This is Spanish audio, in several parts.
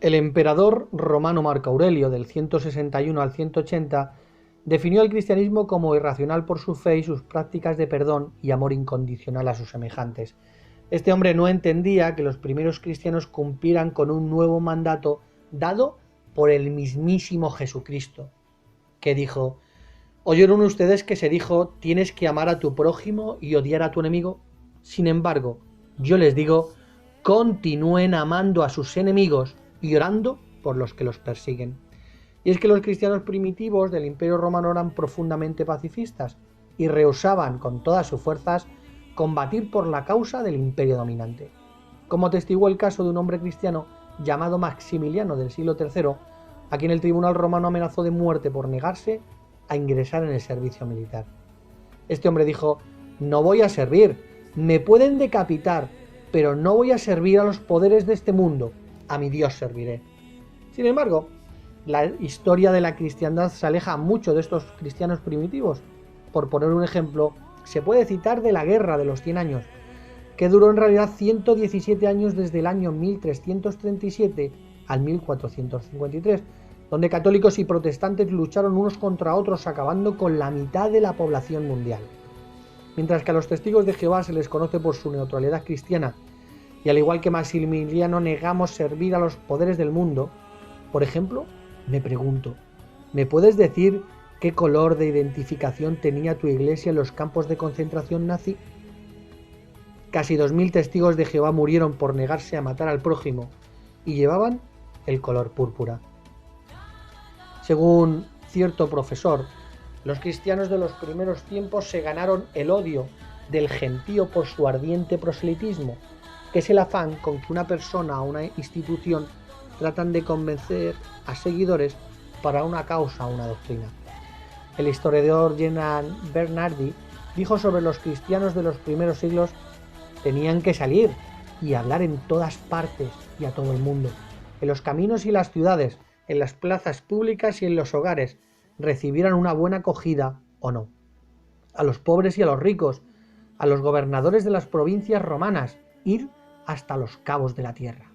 El emperador romano Marco Aurelio, del 161 al 180, definió el cristianismo como irracional por su fe y sus prácticas de perdón y amor incondicional a sus semejantes. Este hombre no entendía que los primeros cristianos cumplieran con un nuevo mandato dado por el mismísimo Jesucristo, que dijo: ¿oyeron ustedes que se dijo tienes que amar a tu prójimo y odiar a tu enemigo? Sin embargo, yo les digo, continúen amando a sus enemigos y orando por los que los persiguen. Y es que los cristianos primitivos del Imperio Romano eran profundamente pacifistas y rehusaban con todas sus fuerzas combatir por la causa del imperio dominante. Como atestiguó el caso de un hombre cristiano llamado Maximiliano del siglo III, a quien el tribunal romano amenazó de muerte por negarse a ingresar en el servicio militar. Este hombre dijo: no voy a servir, me pueden decapitar, pero no voy a servir a los poderes de este mundo, a mi Dios serviré. Sin embargo, la historia de la cristiandad se aleja mucho de estos cristianos primitivos. Por poner un ejemplo, se puede citar de la Guerra de los 100 años, que duró en realidad 117 años desde el año 1337 al 1453, donde católicos y protestantes lucharon unos contra otros, acabando con la mitad de la población mundial. Mientras que a los testigos de Jehová se les conoce por su neutralidad cristiana, y al igual que Maximiliano negamos servir a los poderes del mundo, por ejemplo, me pregunto, ¿me puedes decir qué color de identificación tenía tu iglesia en los campos de concentración nazi? Casi 2000 testigos de Jehová murieron por negarse a matar al prójimo y llevaban el color púrpura. Según cierto profesor, los cristianos de los primeros tiempos se ganaron el odio del gentío por su ardiente proselitismo, que es el afán con que una persona o una institución tratan de convencer a seguidores para una causa o una doctrina. El historiador Jean Bernardi dijo sobre los cristianos de los primeros siglos: tenían que salir y hablar en todas partes y a todo el mundo, en los caminos y las ciudades, en las plazas públicas y en los hogares, recibieran una buena acogida o no. A los pobres y a los ricos, a los gobernadores de las provincias romanas, ir hasta los cabos de la tierra.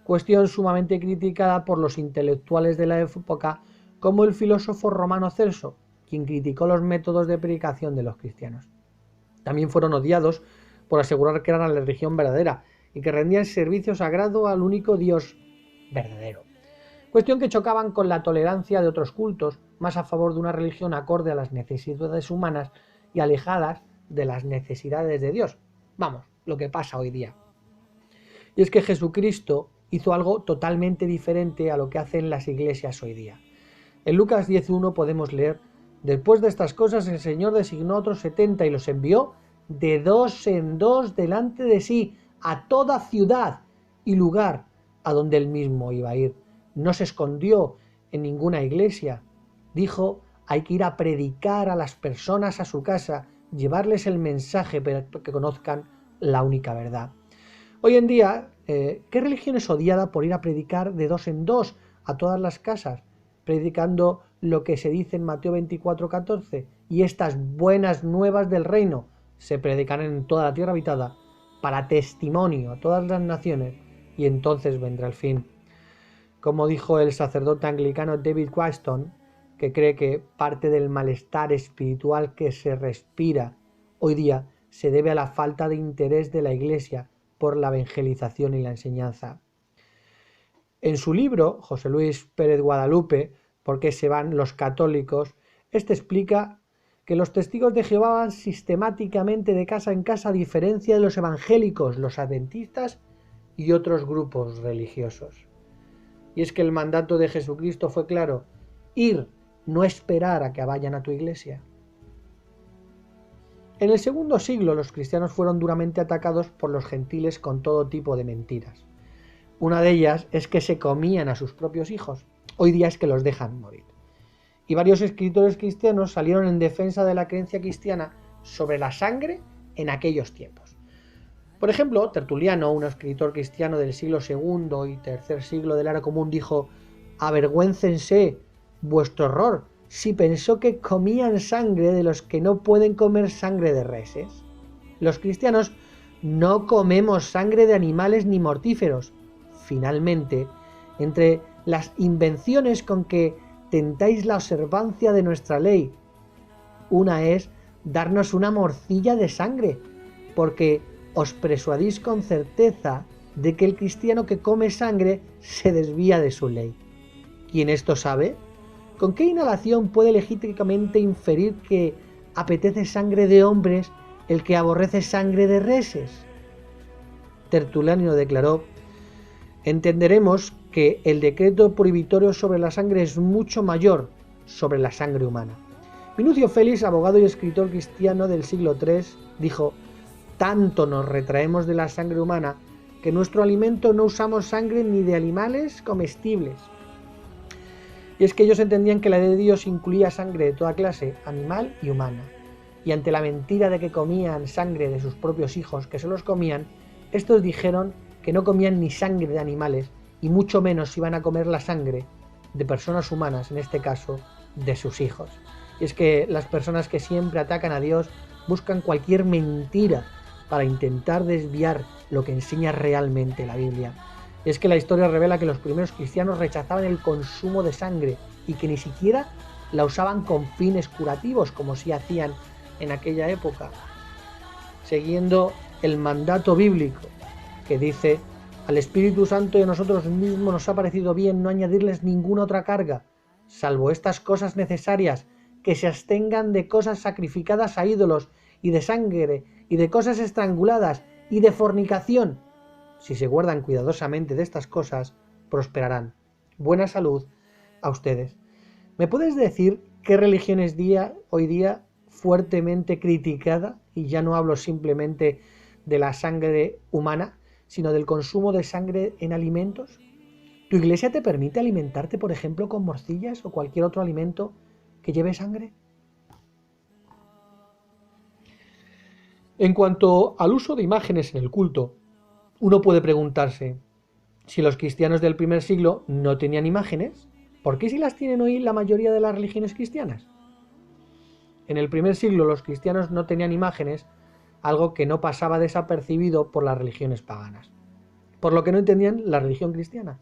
Cuestión sumamente criticada por los intelectuales de la época, como el filósofo romano Celso, quien criticó los métodos de predicación de los cristianos. También fueron odiados por asegurar que eran la religión verdadera y que rendían servicio sagrado al único Dios verdadero. Cuestión que chocaban con la tolerancia de otros cultos, más a favor de una religión acorde a las necesidades humanas y alejadas de las necesidades de Dios. Vamos, lo que pasa hoy día. Y es que Jesucristo hizo algo totalmente diferente a lo que hacen las iglesias hoy día. En Lucas 10:1 podemos leer: después de estas cosas el Señor designó a otros 70 y los envió de 2 en 2 delante de sí a toda ciudad y lugar a donde él mismo iba a ir. No se escondió en ninguna iglesia. Dijo: hay que ir a predicar a las personas a su casa, llevarles el mensaje para que conozcan la única verdad. Hoy en día, ¿qué religión es odiada por ir a predicar de 2 en 2 a todas las casas, predicando lo que se dice en Mateo 24:14? Y estas buenas nuevas del reino se predicarán en toda la tierra habitada para testimonio a todas las naciones, y entonces vendrá el fin. Como dijo el sacerdote anglicano David Quaiston, que cree que parte del malestar espiritual que se respira hoy día se debe a la falta de interés de la Iglesia por la evangelización y la enseñanza. En su libro, José Luis Pérez Guadalupe, ¿por qué se van los católicos?, este explica que los testigos de Jehová van sistemáticamente de casa en casa, a diferencia de los evangélicos, los adventistas y otros grupos religiosos. Y es que el mandato de Jesucristo fue claro: ir, no esperar a que vayan a tu iglesia. En el segundo siglo los cristianos fueron duramente atacados por los gentiles con todo tipo de mentiras. Una de ellas es que se comían a sus propios hijos. Hoy día es que los dejan morir. Y varios escritores cristianos salieron en defensa de la creencia cristiana sobre la sangre en aquellos tiempos. Por ejemplo, Tertuliano, un escritor cristiano del siglo II y III siglo de la era común, dijo: avergüéncense vuestro horror si pensó que comían sangre de los que no pueden comer sangre de reses. Los cristianos no comemos sangre de animales ni mortíferos. Finalmente, entre las invenciones con que tentáis la observancia de nuestra ley. Una es darnos una morcilla de sangre, porque os persuadís con certeza de que el cristiano que come sangre se desvía de su ley. ¿Quién esto sabe? ¿Con qué inhalación puede legítimamente inferir que apetece sangre de hombres el que aborrece sangre de reses? Tertuliano declaró: entenderemos que el decreto prohibitorio sobre la sangre es mucho mayor sobre la sangre humana. Minucio Félix, abogado y escritor cristiano del siglo III, dijo: tanto nos retraemos de la sangre humana que en nuestro alimento no usamos sangre ni de animales comestibles. Y es que ellos entendían que la ley de Dios incluía sangre de toda clase, animal y humana. Y ante la mentira de que comían sangre de sus propios hijos, que se los comían, estos dijeron que no comían ni sangre de animales, y mucho menos iban a comer la sangre de personas humanas, en este caso, de sus hijos. Y es que las personas que siempre atacan a Dios buscan cualquier mentira para intentar desviar lo que enseña realmente la Biblia. Y es que la historia revela que los primeros cristianos rechazaban el consumo de sangre y que ni siquiera la usaban con fines curativos, como sí hacían en aquella época, siguiendo el mandato bíblico que dice: al Espíritu Santo y a nosotros mismos nos ha parecido bien no añadirles ninguna otra carga, salvo estas cosas necesarias, que se abstengan de cosas sacrificadas a ídolos, y de sangre, y de cosas estranguladas, y de fornicación. Si se guardan cuidadosamente de estas cosas, prosperarán. Buena salud a ustedes. ¿Me puedes decir qué religión es hoy día fuertemente criticada? Y ya no hablo simplemente de la sangre humana, sino del consumo de sangre en alimentos. ¿Tu iglesia te permite alimentarte, por ejemplo, con morcillas o cualquier otro alimento que lleve sangre? En cuanto al uso de imágenes en el culto, uno puede preguntarse: si los cristianos del primer siglo no tenían imágenes, ¿por qué si las tienen hoy la mayoría de las religiones cristianas? En el primer siglo los cristianos no tenían imágenes, algo que no pasaba desapercibido por las religiones paganas, por lo que no entendían la religión cristiana,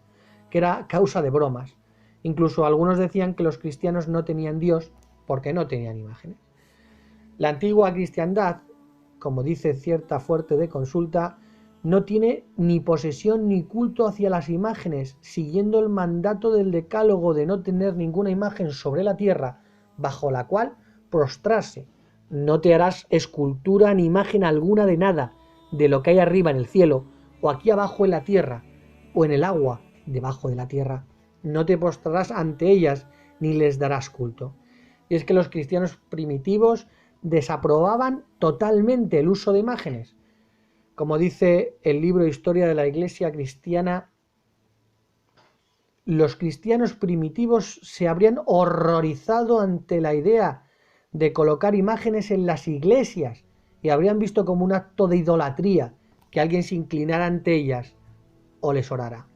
que era causa de bromas. Incluso algunos decían que los cristianos no tenían Dios porque no tenían imágenes. La antigua cristiandad, como dice cierta fuente de consulta, no tiene ni posesión ni culto hacia las imágenes, siguiendo el mandato del decálogo de no tener ninguna imagen sobre la tierra bajo la cual prostrarse. No te harás escultura ni imagen alguna de nada, de lo que hay arriba en el cielo, o aquí abajo en la tierra, o en el agua debajo de la tierra. No te postrarás ante ellas, ni les darás culto. Y es que los cristianos primitivos desaprobaban totalmente el uso de imágenes. Como dice el libro Historia de la Iglesia Cristiana, los cristianos primitivos se habrían horrorizado ante la idea de colocar imágenes en las iglesias y habrían visto como un acto de idolatría que alguien se inclinara ante ellas o les orara.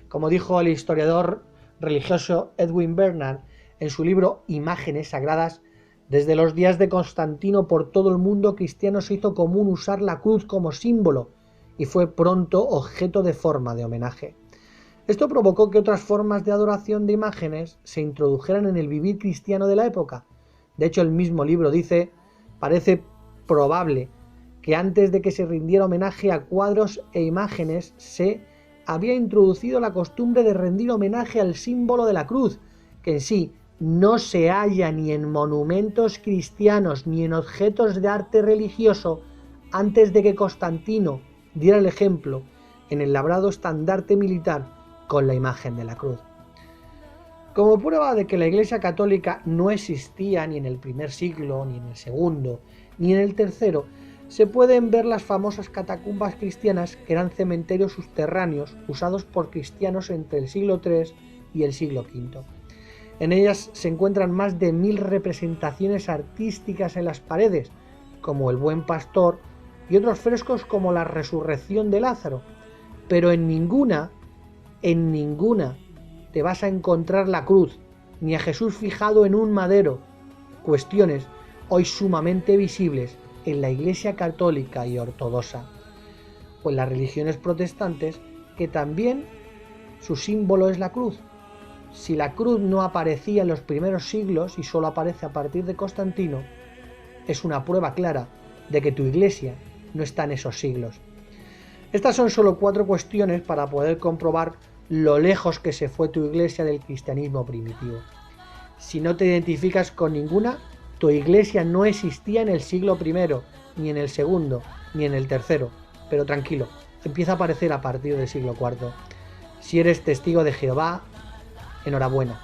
Como dijo el historiador religioso Edwin Bernard en su libro Imágenes Sagradas, desde los días de Constantino por todo el mundo cristiano se hizo común usar la cruz como símbolo y fue pronto objeto de forma de homenaje. Esto provocó que otras formas de adoración de imágenes se introdujeran en el vivir cristiano de la época. De hecho, el mismo libro dice: parece probable que antes de que se rindiera homenaje a cuadros e imágenes se había introducido la costumbre de rendir homenaje al símbolo de la cruz, que en sí no se halla ni en monumentos cristianos ni en objetos de arte religioso antes de que Constantino diera el ejemplo en el labrado estandarte militar con la imagen de la cruz. Como prueba de que la Iglesia Católica no existía ni en el primer siglo, ni en el segundo, ni en el tercero, se pueden ver las famosas catacumbas cristianas, que eran cementerios subterráneos usados por cristianos entre el siglo III y el siglo V. En ellas se encuentran más de 1000 representaciones artísticas en las paredes, como el Buen Pastor, y otros frescos como la Resurrección de Lázaro, pero en ninguna te vas a encontrar la cruz, ni a Jesús fijado en un madero, cuestiones hoy sumamente visibles en la Iglesia Católica y Ortodoxa, o en las religiones protestantes, que también Su símbolo es la cruz. Si la cruz no aparecía en los primeros siglos y solo aparece a partir de Constantino, es una prueba clara de que tu iglesia no está en esos siglos. Estas son solo 4 cuestiones para poder comprobar lo lejos que se fue tu iglesia del cristianismo primitivo. Si no te identificas con ninguna, tu iglesia no existía en el siglo I, ni en el segundo, ni en el tercero. Pero tranquilo, empieza a aparecer a partir del siglo IV. Si eres testigo de Jehová, enhorabuena.